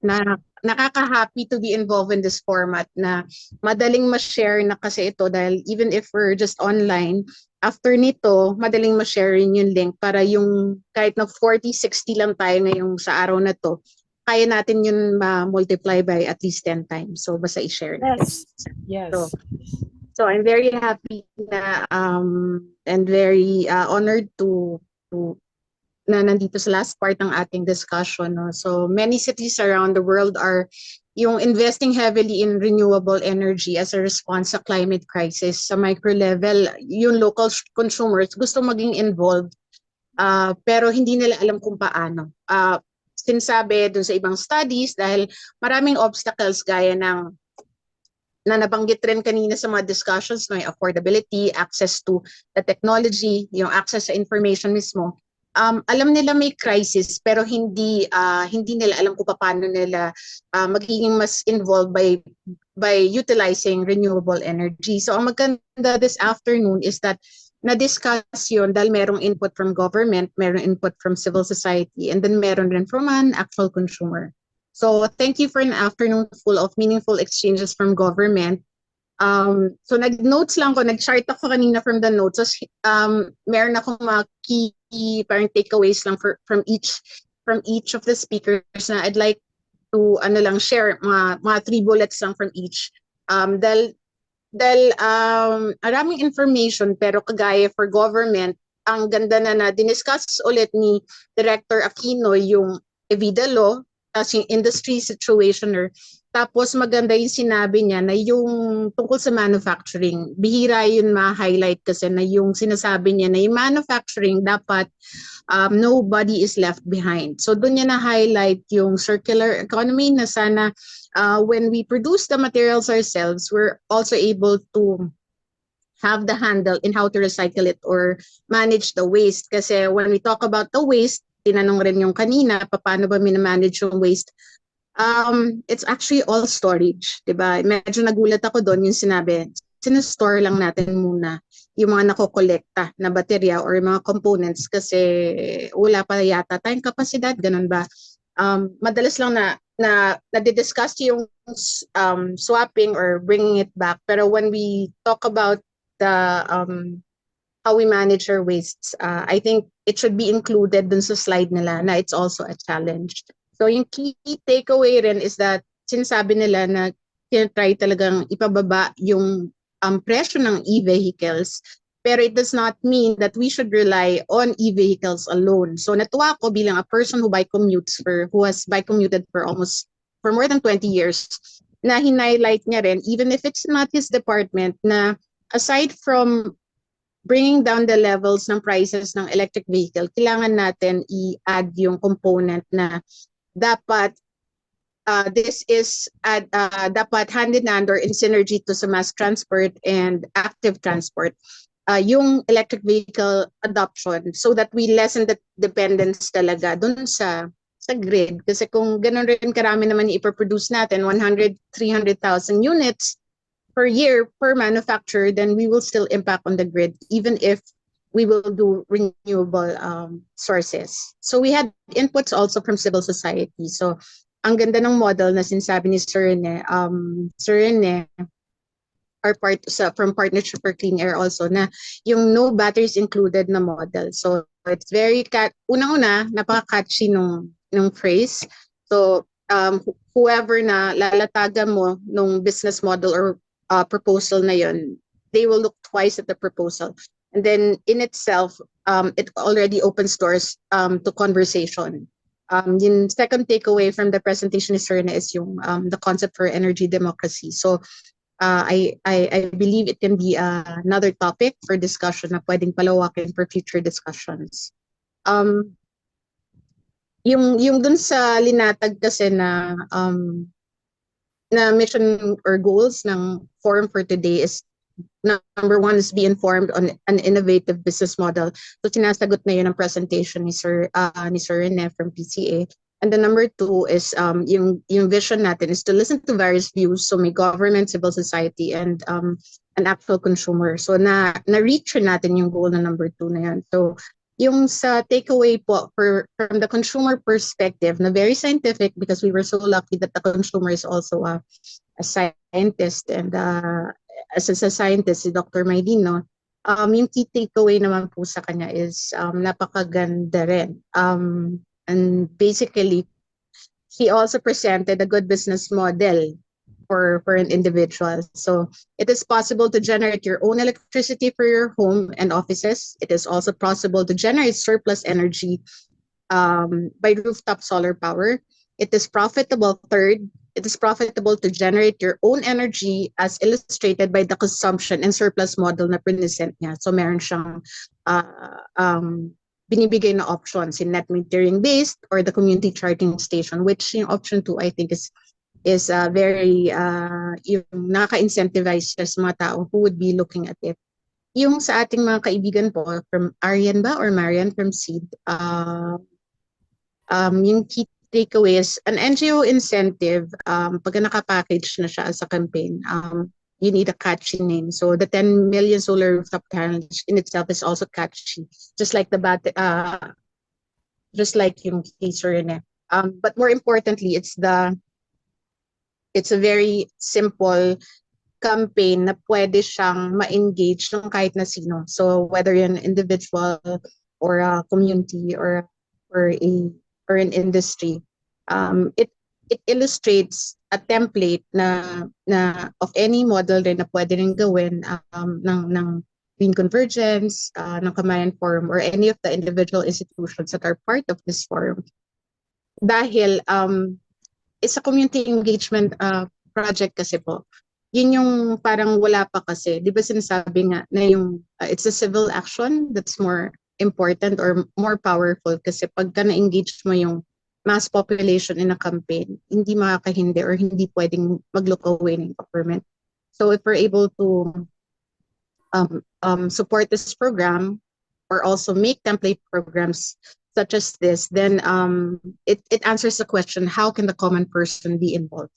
nakaka-happy to be involved in this format na madaling ma-share na kasi ito dahil even if we're just online, after nito, madaling ma-share rin yung link para yung kahit na 40, 60 lang tayo ngayong sa araw na to, kaya natin yun ma-multiply by at least 10 times. So, basta i-share natin. Yes. So I'm very happy na and very honored to na nandito sa last part ng ating discussion. No? So many cities around the world are yung investing heavily in renewable energy as a response sa climate crisis. Sa micro level, yung local consumers gusto maging involved pero hindi nila alam kung paano. Sinasabi dun sa ibang studies dahil maraming obstacles gaya ng na nabanggit rin kanina sa mga discussions, no, yung affordability, access to the technology, yung access sa information mismo. Alam nila may crisis pero hindi nila alam kung paano nila magiging mas involved by utilizing renewable energy. So ang maganda this afternoon is that na-discuss yun dahil merong input from government, merong input from civil society, and then meron rin from an actual consumer. So thank you for an afternoon full of meaningful exchanges from government. So nag-notes lang ko, nag-chart ako kanina from the notes. So, meron akong mga key parang takeaways lang from each of the speakers na I'd like to share mga 3 bullets lang from each. Dahil maraming information pero kagaya for government, ang ganda na diniscuss ulit ni Director Aquino yung Evida Law as yung industry situationer. Tapos maganda yung sinabi niya na yung tungkol sa manufacturing. Bihira yun ma-highlight kasi na yung sinasabi niya na yung manufacturing dapat nobody is left behind. So doon niya na-highlight yung circular economy na sana when we produce the materials ourselves, we're also able to have the handle in how to recycle it or manage the waste. Kasi when we talk about the waste, tinanong rin yung kanina, paano ba minamanage yung waste? It's actually all storage, diba? Medyo nagulat ako doon yung sinabi, sinistore lang natin muna yung mga nakokolekta na baterya or yung mga components kasi wala pa yata tayong kapasidad, ganun ba? Madalas lang na discuss yung swapping or bringing it back. Pero when we talk about the how we manage our wastes, I think it should be included dun sa slide nila na it's also a challenge. So yung key takeaway rin is that sinasabi nila na tinatry talagang ipababa yung presyo ng e-vehicles, pero it does not mean that we should rely on e-vehicles alone. So natuwa ko bilang a person who has bike commuted for more than 20 years, na hinighlight niya rin, even if it's not his department, na aside from bringing down the levels ng prices ng electric vehicle, kailangan natin i-add yung component na dapat this is dapat hand in hand or in synergy to sa mass transport and active transport, yung electric vehicle adoption so that we lessen the dependence talaga dun sa sa grid. Kasi kung ganun rin karami naman yung ipaproduce natin, 100, 300,000 units per year per manufacturer, then we will still impact on the grid, even if we will do renewable sources. So we had inputs also from civil society. So ang ganda ng model na sinasabi ni Sir Rene, are from Partnership for Clean Air also, na yung no batteries included na model. So it's very unang-una napaka-catchy nung phrase. So whoever na lalatagan mo nung business model or proposal na yun, they will look twice at the proposal. And then in itself, it already opens doors to conversation. Yung second takeaway from the presentation is yung the concept for energy democracy. So I believe it can be another topic for discussion na pwedeng palawakin for future discussions. Yung dun sa linatag kasi na mission or goals ng forum for today is number one is be informed on an innovative business model. So sinasagot na yun ang presentation ni Sir Rene from PCA. And the number two is yung vision natin is to listen to various views. So may government, civil society, and an actual consumer. So na-reach natin yung goal na number two na yan. So yung sa takeaway po from the consumer perspective, na very scientific, because we were so lucky that the consumer is also a scientist, and as a scientist, si Dr. Maydino, yung key takeaway naman po sa kanya is napakaganda rin. And basically, he also presented a good business model for an individual. So it is possible to generate your own electricity for your home and offices. It is also possible to generate surplus energy by rooftop solar power. It is profitable. Third, it is profitable to generate your own energy, as illustrated by the consumption and surplus model na present niya. So meron siyang binibigay na options in net metering based or the community charging station, which yung option 2 I think is very yung nakaka-incentivize sa mga tao who would be looking at it. Yung sa ating mga kaibigan po from Marian from SEED, yung key takeaway is an NGO incentive. Pag naka-package na siya as a campaign, you need a catchy name. So the 10 million solar rooftop panels in itself is also catchy, just like just like yung teaser in it. But more importantly, it's a very simple campaign na pwede siyang ma-engage ng kahit na sino. So whether you're an individual or a community or an industry, it illustrates a template na of any model rin na pwede rin gawin ng Green Convergence, ng Kamayan Forum, or any of the individual institutions that are part of this forum. Dahil it's a community engagement project kasi po. Yun yung parang wala pa kasi. Di ba sinasabi nga na yung it's a civil action that's more important or more powerful, kasi pagka na-engage mo yung mass population in a campaign, hindi makakahindi or hindi pwedeng mag-look away ng government. So if we're able to support this program or also make template programs such as this, then it answers the question, how can the common person be involved?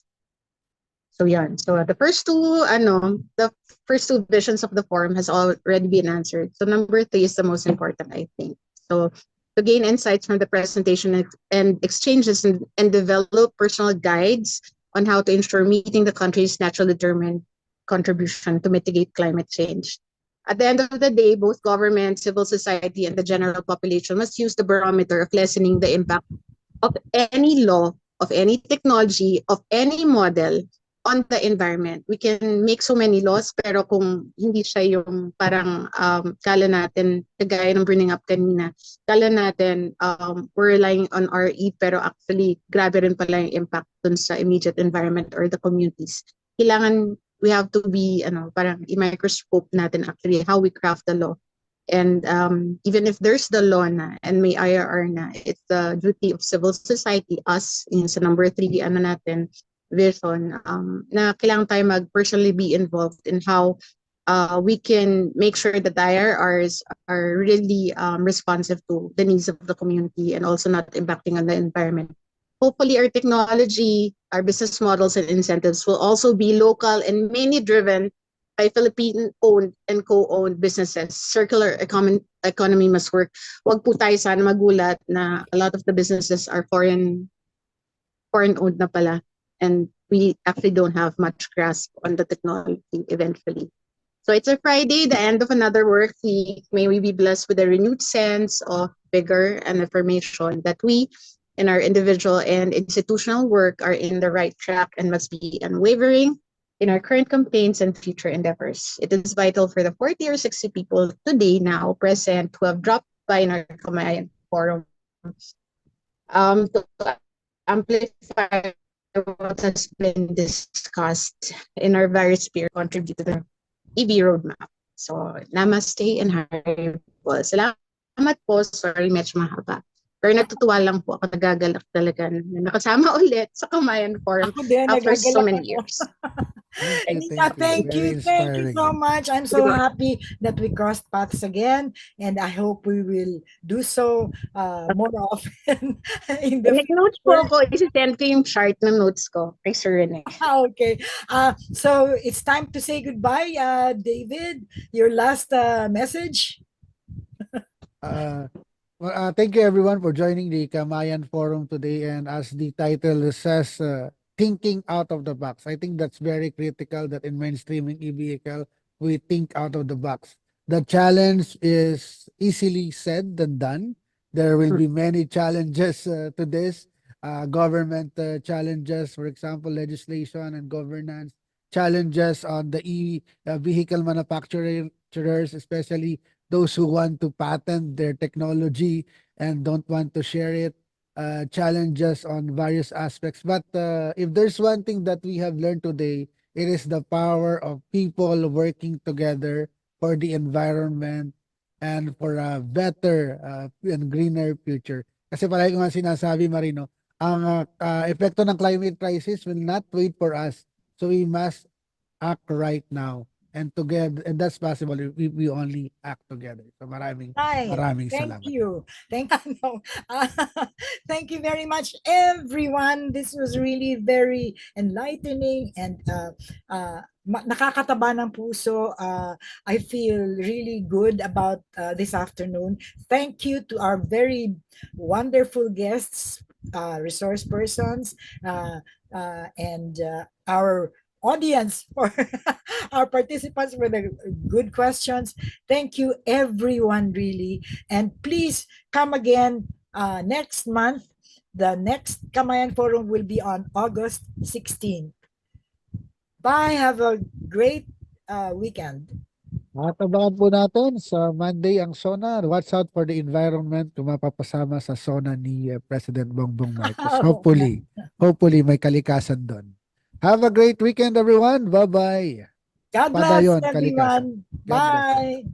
So yan. So the first two visions of the forum has already been answered. So number 3 is the most important, I think. So to gain insights from the presentation and exchanges and develop personal guides on how to ensure meeting the country's naturally determined contribution to mitigate climate change. At the end of the day, both government, civil society, and the general population must use the barometer of lessening the impact of any law, of any technology, of any model on the environment. We can make so many laws, pero kung hindi siya yung parang kala natin, kagaya ng bringing up kanina, kala natin we're relying on RE, pero actually grabe rin pala yung impact dun sa immediate environment or the communities. Kailangan we have to be parang i-microscope natin actually how we craft the law. And even if there's the law na and may IRR na, it's the duty of civil society, us, yung sa number 3 natin vision, na kailangan tayo personally be involved in how we can make sure that the IRRs are really responsive to the needs of the community and also not impacting on the environment. Hopefully, our technology, our business models and incentives will also be local and mainly driven by Philippine-owned and co-owned businesses. Circular economy must work. Wag po tayo sana magulat na a lot of the businesses are foreign-owned na pala, and we actually don't have much grasp on the technology eventually. So it's a Friday, the end of another work week. May we be blessed with a renewed sense of vigor and affirmation that we, in our individual and institutional work, are in the right track and must be unwavering in our current campaigns and future endeavors. It is vital for the 40 or 60 people today now present who have dropped by in our Kamayan forum to amplify what has been discussed in our various peer contribute to the EV roadmap. So, namaste and haribol. Salamat po. Sorry, medyo mahaba. Pero natutuwa lang po ako, nagagalak talaga na nakasama ulit sa Kamayan Forum Ako din, after so nagagalak many ako. years. Anita, thank Very you. Thank you so inspiring. much. I'm so happy that we crossed paths again, and I hope we will do so more often in the Nag-notes future. po ako, isi-send ko yung chart ng notes ko kay Sir Rene. Okay. So it's time to say goodbye, David. Your last message. Thank you everyone for joining the Kamayan Forum today. And as the title says, thinking out of the box. I think that's very critical that in mainstreaming e-vehicle, we think out of the box. The challenge is easily said than done. There will be many challenges to this. Government challenges, for example, legislation and governance, challenges on the vehicle manufacturers, especially those who want to patent their technology and don't want to share it, challenges on various aspects. But if there's one thing that we have learned today, it is the power of people working together for the environment and for a better and greener future. Kasi palagi ko nga sinasabi, Marino, ang epekto ng climate crisis will not wait for us. So we must act right now. And together, and that's possible if we only act together. So maraming Thank salamat. you. Thank you very much, everyone. This was really very enlightening and nakakataba ng puso. I feel really good about this afternoon. Thank you to our very wonderful guests, resource persons, and our audience, for our participants, for the good questions. Thank you, everyone, really. And please come again next month. The next Kamayan Forum will be on August 16th. Bye. Have a great weekend. At abangan po natin sa Monday ang SONA. Watch out for the environment kung mapapasama sa SONA ni President Bongbong Marcos. Hopefully may kalikasan doon. Have a great weekend, everyone. Bye-bye. God bless Padayon, everyone. kalikasan. God bless. Bye.